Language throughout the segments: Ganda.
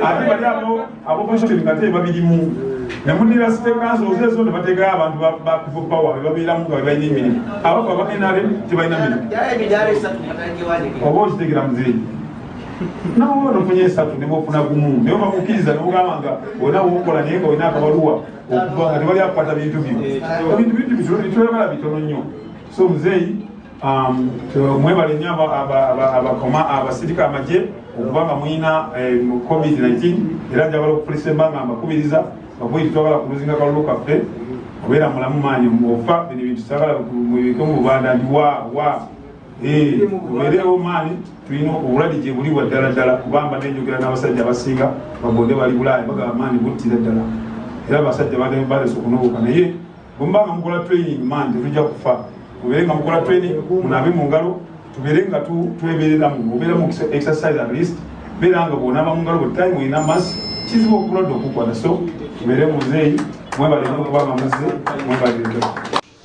ate bali abo position ngate babirimu ne mundira state council ozezo ne batega abantu ba people power babira mu nga bayina emirimu abako abakenale tebalina mirimu obo kitegera muzei nawo nofunye esatu ne bofuna gumu ne bakukiriza ne bugamba wona wokola naye nga wina akabaluwa okuva nga tebali akwata bintu byo bitwebala bitono nnyo so muzei mwebale nnyo abasirika amagye okubanga muyina COVID-19 era njagala okupulisa embanga mbakubiriza bakwiti twagala kuluzinga kalulu kaffe obeera mulamu maanyi ofa bino bintu sagala mubike mu bubanda ndi ubeerewo maani tulina obulwadde gye buli bwa ddala kubamba nenjogera n'abasajja abasinga bagonde bali bulaaya bagaba maani buttira ddala era abasajja balesa okunobuka naye bwembanga mukola training maani tetujja kufa mubeere nga mukola training munaabe mu ngalo tubeere nga twebereramu obeera mu exercise at least beera nga bw'onaaba mu ngalo buli time olina masi kizibu okulwadde okukwata so tubeere muzeeyi mwebale n'okubanga muzze mwebalire.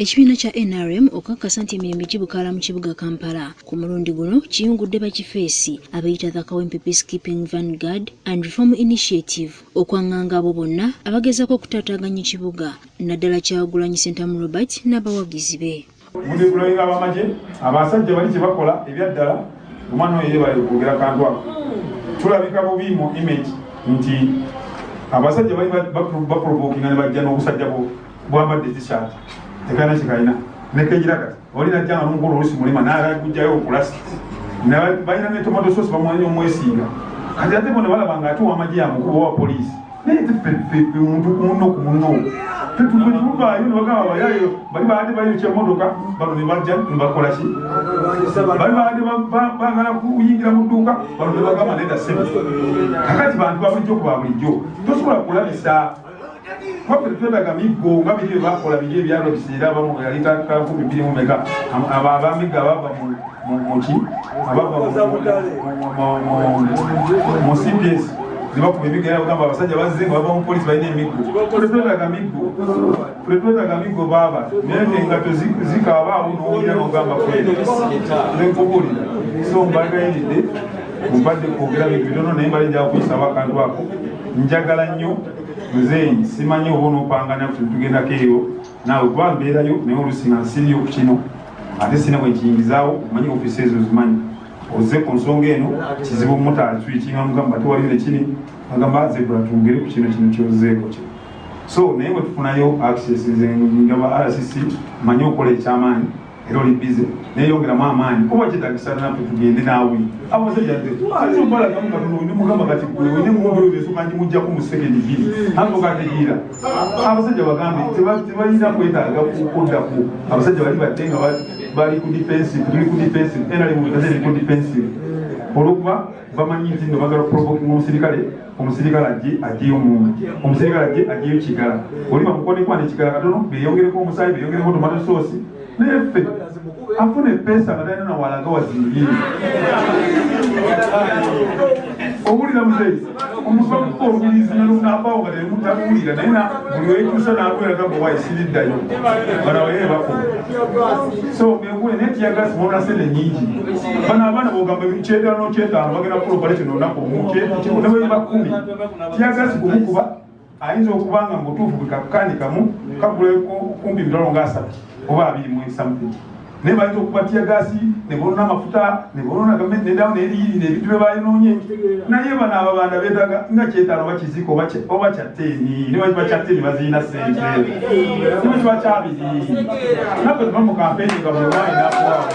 Ekibiina kya NRM okakasa nti emirimu gibukala mu kibuga Kampala ku mulundi guno kiyungudde bakifeesi abayita the Kawempe Peacekeeping Vanguard and Reform Initiative okwanganga abo bonna abagezaako okutaataaganya ekibuga naddala Kyagulanyi Ssentamu Robert n'abawagizi be. Muli kulayira abamagye abasajja bali kye bakola ebyaddala omwana oyo yebali kwogera kantu ako tulabika bubi mu image nti abasajja bali baprovokinga ne bajja n'obusajja bwambadde t-shirt tekana kikaina nekegira kati olina janga n'omukulu olusi mulima n'alagujjayo okulasi balina ne tomato sauce bamwanyi omwesinga kati ate bona balabanga ate wamagye yamukuba wa poliisi naye teffe omuntu kumunno tetuvaayo nebagamba bayayo bali baadde bayokya emotoka bano ne bajja nebakola ki bali baadde bagala kuyingira mu dduuka bano ne bagamba nedda sebe kakati bantu babulijjo ku babulijjo tosobola kulabisa kwaffe twetaga miggo nga biri bakola biri ebyalo biseera abamu yali kakumi bbiri mu meka abamigga abava muki abava mu CPS zibakuba emiggo era bagamba abasajja bazze nga bava mu polisi balina emiggo twetaga miggo baaba naye engato zikaabaawo n'owulira n'ogamba nekubulira so mbagayiridde mubadde kwogera bintu bitono naye mbali njala kuyisaba akantu ako njagala nnyo muzeeyi simanyi oba onoopangana tugendako eyo naawe kuba mbeerayo naye olusi nga nsiriyo ku kino ate sina bwe nkiyingizaawo omanyi ofiisi ezo zimanyi ozze ku nsonga eno kizibu mutaali tuyikinga mugamba tewali nekini agamba zebula tugere ku kino kyozzeeko kino so naye bwe tufunayo access nze ngaba RCC manyi okola ekyamaanyi era oli bize neyongeramu amaanyi oba kyetagisa naffe tugende naawe abasajja nzeobalagamu katono ndi mugamba kati gwe ne mubeesokanji mujjaku mu sekendi giri antokategiira abasajja bagambe tebalina kwetaaga kuddaku abasajja bali badde nga bali ku defensive tuli ku defensive enali mubikaze ku defensive olwokuba bamanyi nti nga bagala provoking omusirikale ajjeyo omuntu omusirikale ajjeyo kigala oli bamukonekwana ekigala katono beyongereko omusaayi beyongereko tomato sauce neffe afune pesa nga talina nawalaga wazingiri owulira muzeyi omuntu omubirizi navaawo nga temutabulira naye buli wetuusa nalweraga nga wayisiriddayo banaweye bakoma so begule naye tiyagasi bona sente nyingi bano abaana bogamba kyenda nokyetaano bagenda kulokolekyo nonaku nebwe bakumi tiyagasi kumukuba ayinza okubanga mutuufu bwekakakanikamu kaguleko kumpi mitalo nga 3 oba 2 something naye bayinza okuba tiyagasi ne bonona amafuta ne bonona nedawo neriyiri nebintu bye bayinoonye naye bano ababanda beetaga nga kyetaano bakizika oba kyateeni ne bakiba kyateeni bazirina sente ne bakiba kyabiri naffe tuba mu kampeni nga bulwayi nakuwaawo.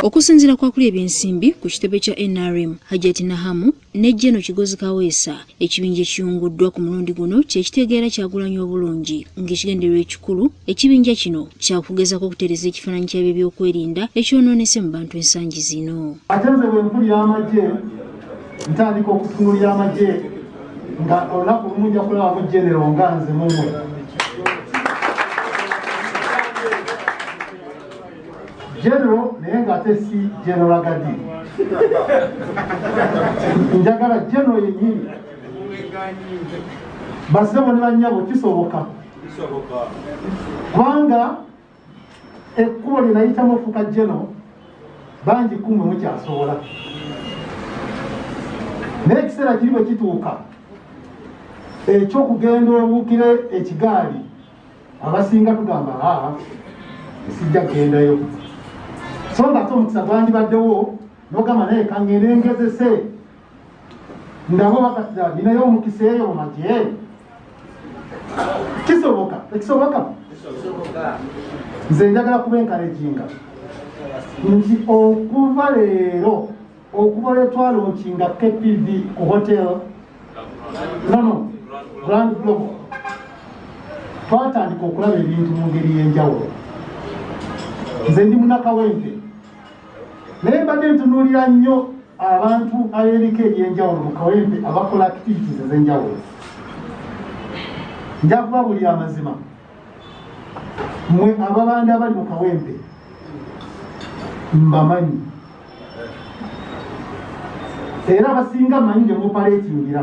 Okusinziira kwa kuli ebyensimbi ku kitebe kya NRM Hajati Nahamu ne Jeno Kigozi Kaweesa ekibinja ekiyunguddwa ku mulundi guno kyekitegeera Kyagulanyi obulungi ng'ekigendererwa ekikulu ekibinja kino kyakugezaako okutereeza ekifaananyi kyabyo ebyokwerinda ekyonoonese mu bantu ensangi zino. Ate nze bwe mpulira amagye ntandika okutunuulira amagye nga olunaku lumu nja kulabamu genero nga nze mumwe. General naye ng'ate si General Gadi. Njagala General yennyini basebo ne bannyabo kisoboka kubanga ekkubo linayitamu ofuuka General bangi kumwe mukyasobola naye ekiseera kiri bwe kituuka ekyokugenda obuukire ekigaali abasinga tugamba sijja kugendayo so nga ate omukisa gwandibaddewo nogamba naye kangende ngezese ndabo bakatira ninayo omukisa eyo mumagye kisoboka ekisoboka nze njagala kuba enkalejinga nti okuva leero okuva lwetwalonkinga KPV ku hotel Grand Global twatandika okulaba ebintu mu ngeri y'enjawulo nze ndi munakawempe naye mbadde ntunuulira nnyo abantu ab'ebika eby'enjawulo mu kawempe abakola activities ez'enjawulo nja kuba buli amazima mmwe ababanda abali mu kawempe mbamanyi era abasinga manyi gye mupaleetingira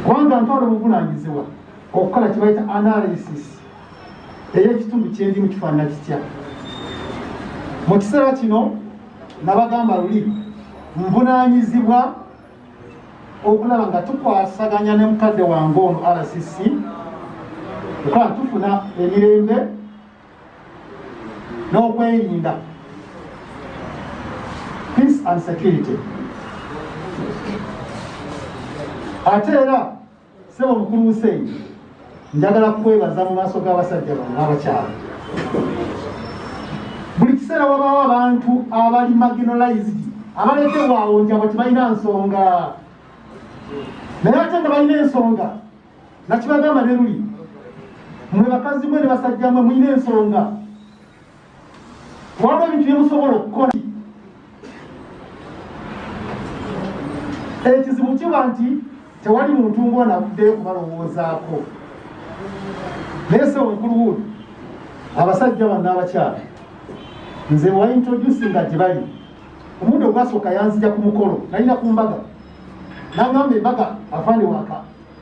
kubanga ntwala obuvunanyizibwa okukola kye bayita analysis ey'ekitundu kyendi mu kifaanana kitya mu kiseera kino nabagamba luli nvunaanyizibwa okulaba nga tukwasaganya ne mukadde wange ono RCC okuba tufuna emirembe n'okwerinda peace and security. Ate era sebo mukulu Hussein njagala kwebaza mu maaso g'abasajja bano n'abakyala. Buli kiseera wabaawo abantu abali marginalized abaleetebwa awo nti abo tebalina nsonga naye ate nga balina ensonga nakibagamba ne luli mwe bakazi mwe ne basajja mwe mulina ensonga waba ebintu byemusobola okukola. Ekizibu kiba nti tewali muntu ng'ono avuddeyo kubalowoozaako. Naye sebo mukulu wuno abasajja bano n'abakyala nze wa introducinga gye bali omuntu ogwasooka yanzija ku mukolo nalina ku mbaga nagamba embaga afande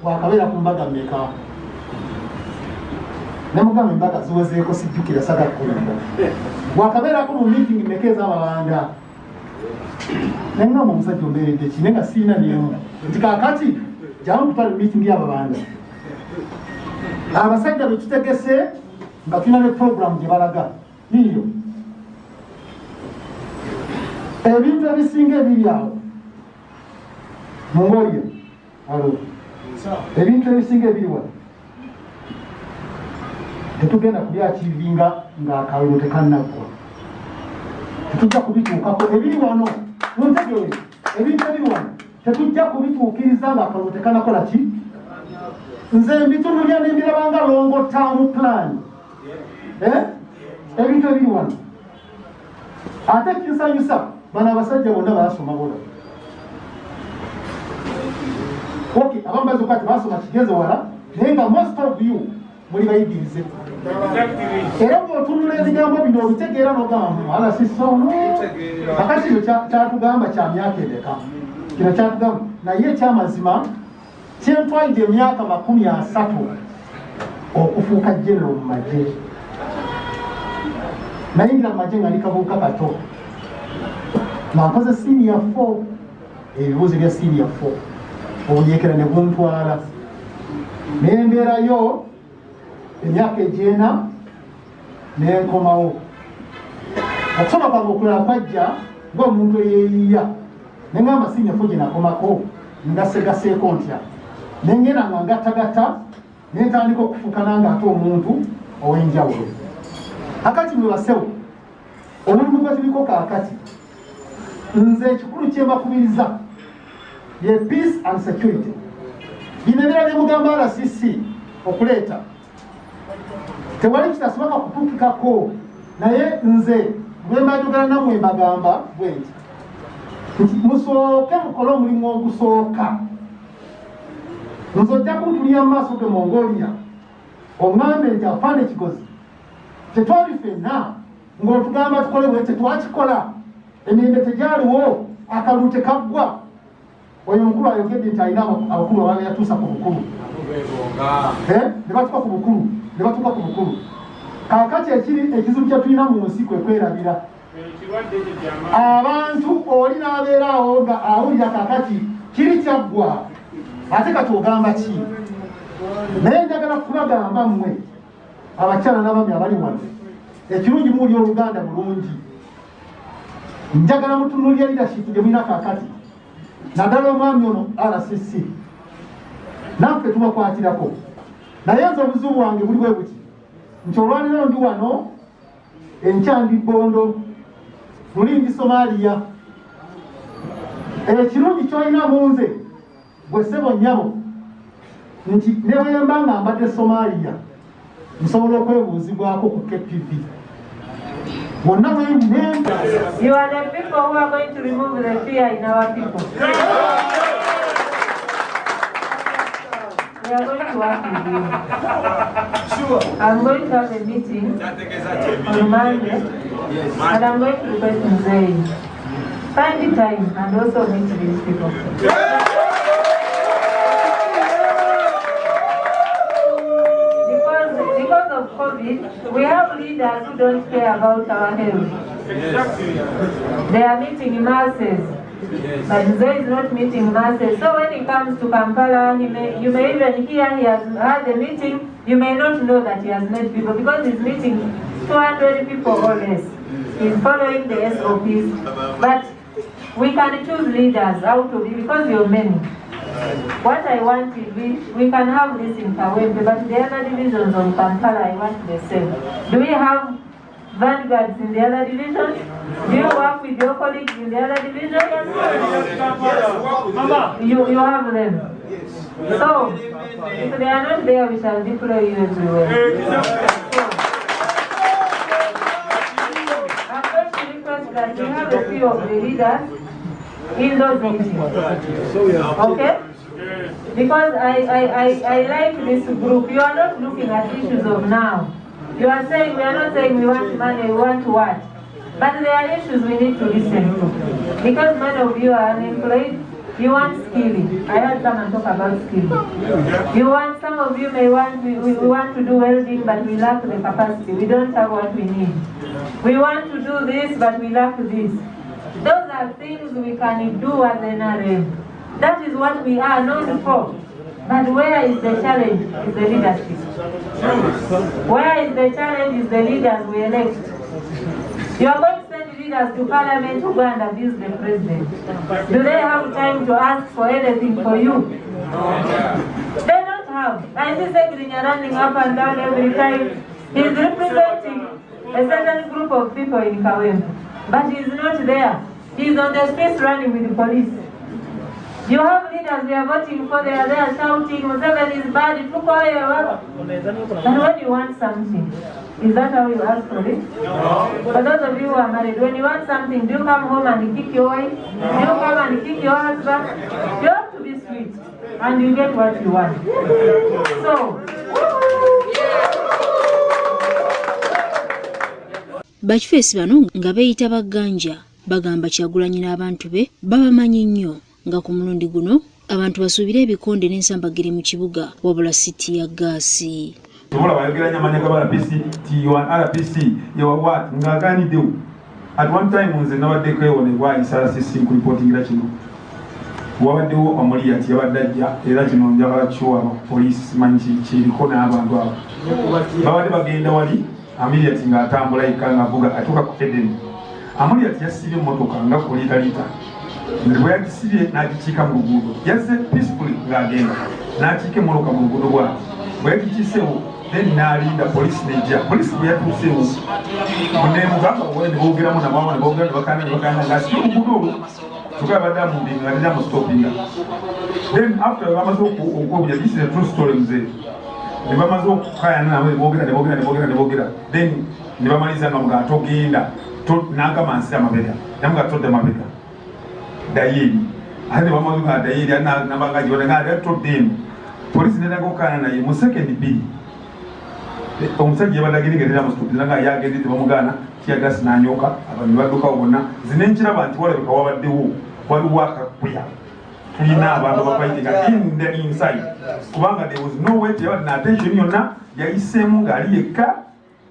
wakabeera ku mbaga mmeka namugamba embaga ziwezeeko sijjukira saga kulinda wakabeerako mu meeting mmeka ez'ababanda nangamba omusajja ombeeredde kine nga siina nemu nti kaakati jamu kutwala meeting y'ababanda abasajja betutegese nga tulina ne program gye balaga niyo ebintu ebisinga ebiri awo Mongolia alo ebintu ebisinga ebiri wano tetugenda kubyakivinga ng'akalulu tekannaggwa tetujja kubituukako ebiri wano muntegeere ebintu ebiri wano tetujja kubituukiriza ng'akalulu tekannakola ki nze mbitunulya nembirabanga longo term plan ebintu ebiri wano ate kinsanyusa bano abasajja bonna basoma bola okay abambazi kati basoma kigeze wala naye nga most of you muli bayigirize era bw'otunula ebigambo bino obitegeera n'ogamba ala sisono kakati kino kyatugamba kya myaka emeka kino kyatugamba naye ekyamazima kyentwalidde emyaka 30 okufuuka genero mu magye nayingira mu magye nga ndi kabuuka kato nga nkoze senior 4 ebibuuzo bya senior 4 obujeekera ne buntwala nembeerayo emyaka egyena nenkomawo okusoma kwange okulala kwajja ng'omuntu eyeeyiya nengamba senior 4 gye nakomako ngasegaseeko ntya nengenda nga ngattagatta nentandika okufuuka nange ate omuntu ow'enjawulo akati mwe basewo omulimu gwe tuliko kaakati nze ekikulu kyembakubiriza ye peace and security bino ebira byemugamba RCC okuleeta tewali kitasoboka kutuukikako naye nze bwembajogera nammwe mbagamba bwenti nti musooke mukole omulimu ogusooka nze ojja kuntulira mu maaso ge Mongolia oŋŋambe nti afaana ekigozi tetwali ffenna ng'otugamba tukole bwe tetwakikola emirembe tegyaliwo akalulu tekaggwa oyo omukulu ayogedde nti alina abakulu ababa yatuusa ku bukulu ne batuuka ku bukulu kaakati ekizibu kye tulina mu nsi kwe kwerabira abantu oli n'abeerawo nga awulira kakati kiri kyaggwa ate kati ogamba ki? Naye njagala kubagamba mmwe abakyala n'abami abali wano, ekirungi muwulira Oluganda bulungi. Njagala mutunuulira leadership gye mulina kakati, naddala omwami ono RCC naffe tubakwatirako. Naye nze obuzibu bwange buli bwe buti nti olwaliro ndi wano enkya ndi Bondo, luli ndi Somalia. Ekirungi kyolina mu nze gwe ssebo nnyabo nti ne bwe mba nga mbadde Somalia nsobola okwebuuzibwako ku KPP. Bonna bwe nemba. You are the people who are going to remove the fear in our people. We are going to work with you. Sure. I'm going to have a meeting on Monday, and I'm going to request Mzee find the time and also meet these people. Because of COVID, we have leaders who don't care about our health. They are meeting in masses. But Mzee is not meeting masses. So when he comes to Kampala, you may even hear he has had a meeting. You may not know that he has met people because he's meeting 200 people or less. He's following the SOPs. But we can choose leaders out of it because you're many. What I want is we can have this in Kawempe, but the other divisions of Kampala, I want the same. Do we have vanguards in the other divisions? Do you work with your colleagues in the other divisions? You have them. So, if they are not there, we shall deploy you everywhere. I'm going to request that we have a few of the leaders in those meetings. Okay? Because I like this group. You are not looking at issues of now. You are saying, we are not saying we want money, we want what? But there are issues we need to listen to. Because many of you are unemployed, you want skilling. I heard someone talk about skilling. You want, some of you may want, we want to do welding, but we lack the capacity. We don't have what we need. We want to do this, but we lack this. Those are things we can do as NRM. That is what we are known for. But where is the challenge? Is the leadership. Where is the challenge? Is the leaders we elect. You are going to send leaders to Parliament who go and abuse the president. Do they have time to ask for anything for you? They don't have. I see Sekrinya running up and down every time. He's representing a certain group of people in Kawempe. But he's not there. He's on the streets running with the police. You have leaders we are voting for, they are there shouting, Museveni is bad, it look away. And when you want something, is that how you ask for it? No. For those of you who are married, when you want something, do you come home and kick your wife? Do you come and kick your husband? You have to be sweet, and you get what you want. So, bakifeesi bano nga beeyita Baganja bagamba Kyagulanyi n'abantu be babamanyi nnyo nga ku mulundi guno abantu basuubira ebikonde n'ensambagire mu kibuga wabula siti ya gaasi. Tomola bayogeranya amanya ga RPC, T1 RPC, yawa what ng'agaaniddewo. At one time nze nabaddeko ewonebwa RCC ku reportingira kino. Wabaddewo Omuliyati yabadde ajja era kino njagala kiwa poliisi manyi kiriko n'abantu abo. Babadde bagenda wali Omuliyati ng'atambula yekka ng'avuga atuuka ku Eden. Omuliyati yasibye emmotoka nga ku liita. Bwe yagisibye n'agikiika mu luguudo. Yazze peacefully ng'agenda. N'akiika emmotoka mu luguudo bw'ati. Bwe yagikiiseewo then n'alinda poliisi n'ejja. Poliisi bwe yatuuseewo muneemugamba owe ne boogeramu nabwamu ne boogera ne bakaana ng'asibye oluguudo olwo. Kyokka yabadde amumbinga nga tejja amusitopinga. Then after bamaze okwobuja, this is a true story mzee. Ne bamaze okukaayana nabo ne boogera. Then ne bamaliza nga togenda n'agamba nsira amabega. Namuga todda mabega. Dayeri. Ate bamaze nga dayeri n'abanga gyona nga todde. Poliisi n'endaga okukaayana naye mu second bbiri. Omusajja yabadde agendegerera amusitopinga nga yagendedde bamugaana tiyagasi n'anyooka abantu ne baddukawo bonna. Nze ne nkiraba nti walabika wabaddewo waliwo akakuya. Tulina abantu abafayitinga in the inside. Kubanga there was no way teyabadde n'attention yonna yayiseemu ng'ali yekka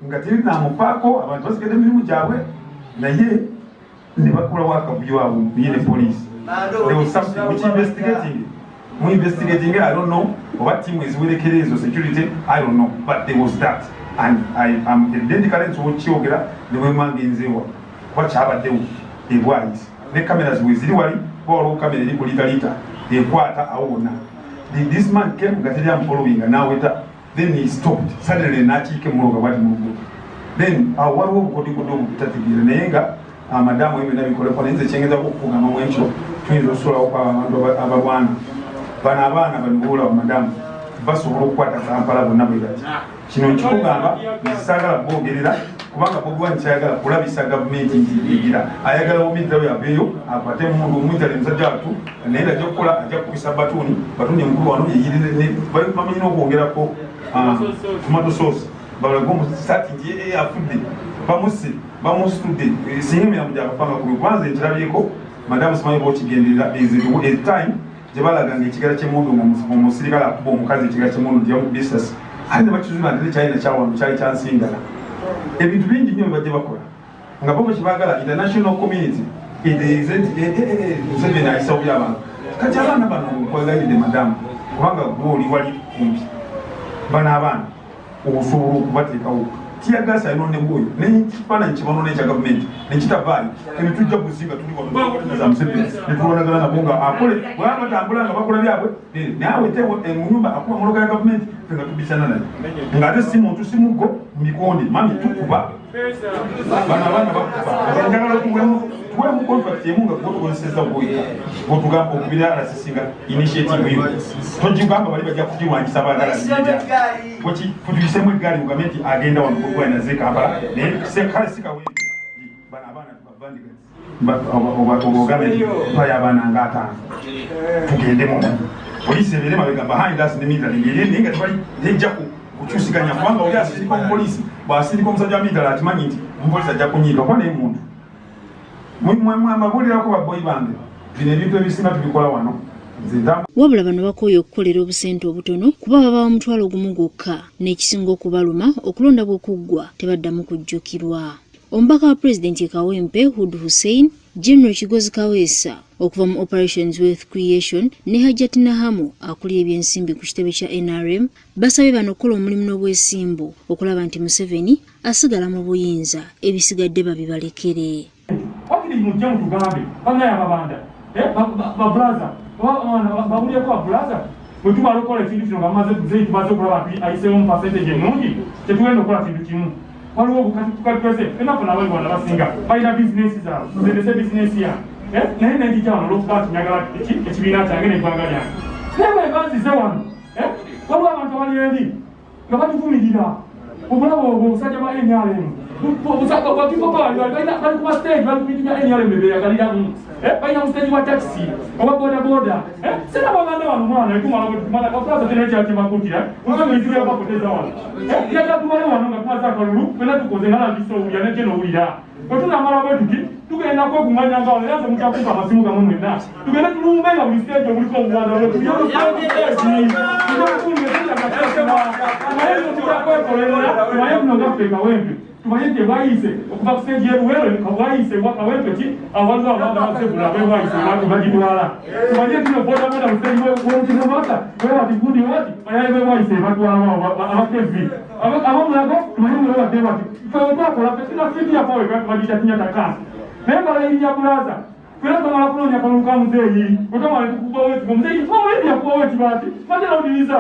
nga teri n'amufaako abantu basigadde emirimu gyabwe. naye ne bakolawo akavuyo abo ye ne police. There was something which investigating. We investigating, I don't know. What team is with the Kerezo or security, I don't know. But there was that. And I am identical to what Chiogera, the woman in Zewa. What Chabadeu, a wise. The cameras with Ziwari, or camera in Politalita, a quarter hour. This man came, Gatilian following, and now with that. Then he stopped. Suddenly, Nachi came over what moved. Then our one would go to Tati, Madame, women, and the change of Wencho, twins of Sura Abawan. Banabana banubula madam basobola okukwata Kampala bonna bwe bati kino nkikugamba nesagala boogerera kubanga bogwa nkyagala kulabisa gavumenti nti egira ayagala omiddawo yabeeyo akwate mundu omwitale musajja watu naye ajja kukola ajja kukubisa batuuni enkulu wano yeyirire bamanyina okwongerako tomato sauce balaga omusati nti afudde bamusse bamusitudde singa emiramu gyakafanga kubi kwanza ekirabyeko madamu simanyi bookigenderera time jebalaganga ekigala ky'emundu omusirikale akuba omukazi ekigala ky'emundu gya mu business ate bakizuna nti China kyawano kyali kyansingala ebintu bingi nnyo bibajje bakola nga bo kibagala international community Museveni ayisa obuya abantu kati abaana bano nkwagalidde madamu kubanga gwoli wali kumpi bano abaana osobola okubateekawo tiyagasa ino ne bwoyo nekifaananyi kibono n'ekya gavumenti nekitavaayo ebitujja buzinga tuli wanoza Museveni netulonagana nabo nga akole bwaba batambula nga bakola byabwe nawe te mu nyumba akuba moloka ya gavumenti nga tubisana naye ng'ate si muntu si muggo mu mikonde mami tukuba bano abaana bakuba njagala tuwe mu contract emu nga gwotukozeseza bwoyita gwotugamba okubira arasisinga initiative yo togigamba bali bajja kugiwanyisa baagala kutuyisemu eggaali mugambe nti agenda wano kugwanaze Kampala naye kale sikaweri bano abaana tubavandiga ogambe nti paya abaana nga 5 tugendemu poliisi ebeere mabega behind us ne military ngeri naye nga tebali tejjaku kukyusiganya kubanga oli asirika omupoliisi bw'asirika omusajja wa military atimanyi nti omupoliisi ajja kunyiiga kuba naye muntu mwamabulirako baboyi bange bino ebintu ebisinga tubikola wano wabula bano bakooye okukolera obusente obutono kuba baba omutwalo ogumu gwokka n'ekisinga okubaluma okulonda bw'okuggwa tebaddamu kujjukirwa. Omubaka wa pulezidenti Kawempe Hud Hussein, General Kigozi Kaweesa okuva mu Operations Wealth Creation ne Hajjati Nahamu akulira ebyensimbi ku kitebe kya NRM basabye bano okukola omulimu n'obwesimbu okulaba nti Museveni asigala mu buyinza ebisigadde babibalekere. Wakili mujja mutugambe bana ya babanda bablaza babulye kwa blaza mutumala okukola ekintu kino nga tumaze okulaba nti ayiseewo mu percentage ennungi tetugenda okukola kintu kimu. Waliwo obukatutwese ennaku nabali wana basinga balina bizinesi zaabwe muzendese bizinesi yaabwe naye nenjija wano olwokuba nti nyagala ekibiina kyange n'eggwanga lyange naye bwe banzize wano waliwo abantu abali eri nga batuvumirira obulabo obwo obusajja bwa NRM bali kuba stage bali kubitinga NRM bebeyagaliramu balina mu stage wa taxi oba bodaboda sena baganda wano mwana etumala baplaza tena ekyakimakutira ogambe ekiro yabapoteza wano yagatubale wano nga tumaze akalulu fena tukoze nalambisa owulira nejje nowulira bwetunamala bwe tuti tugenda kwekunganya nga wano yanze mukyakuka amasimu gamu mwenna tugende tulumbe nga buli stage obuliko obuwanda naye kuno gaffe Kawempe tumanye nti bwayise okuva ku stage y'ebuwero bwayise Kawempe ki awaliwo abaana basegula abe bwayise bagitwala tumanye nti bodaboda mu stage w'omukinamata webati gundi wati bayaye be bwayise batwala abakevi abamulago tumanye mulabadde bati twetwakola fesina fiti yapawe bagita kinyatakasa naye balayirinya bulaza twera twamala kunoonya kalulu ka muzeeyi wetamala tukubawo ekigo muzeeyi twawendi yakubawo ekibati matera odiriza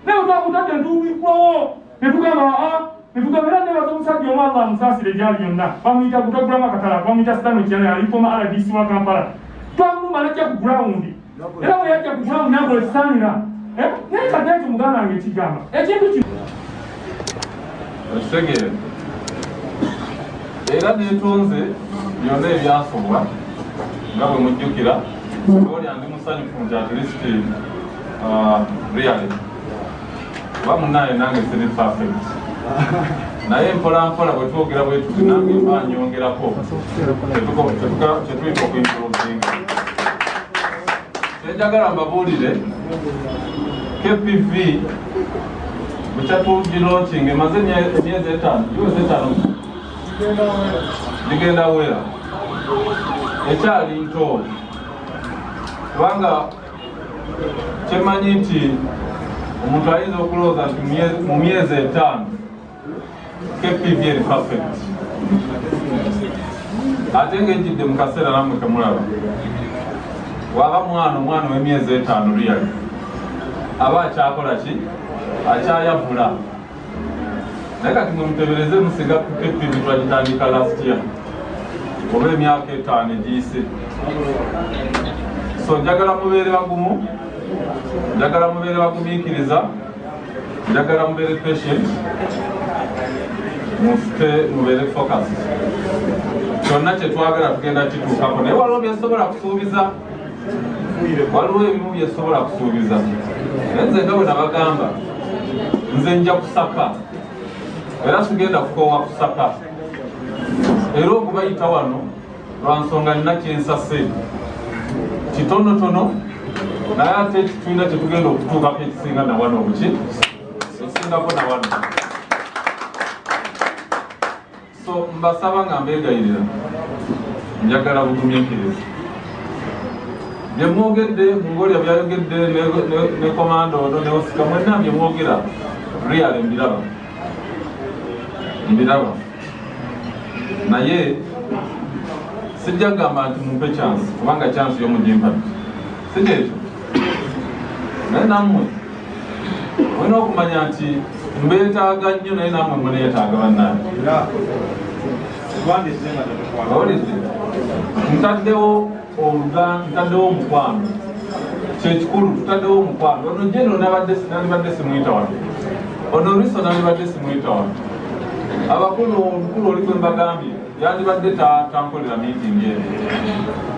naye utadde ntuwikwawo netugamba netugambera nebaza omusajja omu Allah amusaasire gyali yonna bamuyita kutagulamu akatala bamuyita Sitano Kyana alifoma RDC wa Kampala twamuluma najja ku gurawundi era bwe yajja ku gurawundi nakola ekisaanira naye kadde ekyo muganda wange ekigamba ekintu kino ekitegeere era neetonze byonna ebyasobwa nga bwe mujjukira olya ndi musanyufu nti at least really kuba munnaye nange siri perfect naye mpola mpola bwe twogera bwe tuti nange mba nyongerako kyetuyita okuimprovinga kyenjagala mbabuulire KPV bwe kyatugilaunching emaze emyezi 5 iwezi 5 ligenda wera ekyali nto kubanga kyemanyi nti omuntu ayinza okulowooza nti mu myezi 5 KPV eri perfect ate ng'ejjidde mu kaseera nammwe kemulaba waba omwana w'emyezi 5 liyali aba akyakola ki akyayavula naye kati mwe mutebereze musiga KPV twagitandika last year oba emyaka 5 egiyise so njagala mubeere bagumu njagala mubeere bagumiikiriza njagala mubeere patient mufite mubeere focus kyonna kyetwagala tugenda kituukako naye waliwo byesobola kusuubiza waliwo ebimu byesobola kusuubiza naye nze nga bwe nabagamba nze nja kusaka era tugenda kukoowa kusaka era okubayita wano lwansonga nina kyensase kitonotono naye ate tulina kyetugenda okutuukako ekisinga nawano buki ekisingako nawano so mbasaba nga mbeegayirira njagala bugumiikiriza bye mwogedde mungolya byayogedde ne komando ono ne osika mwenna bye mwogera real mbiraba naye sijja kugamba nti mumpe chance kubanga chance y'omugimpadde sikekyo naye nammwe olina okumanya nti mbeetaaga nnyo naye nammwe muneetaaga bannaye awulidde ntaddewo omukwano kyekikulu tutaddewo omukwano ono jeno nalibadde simuyita wano ono riso nalibadde simuyita wano abakulu omukulu oli gwe mbagambye yandibadde tankolera meeting eno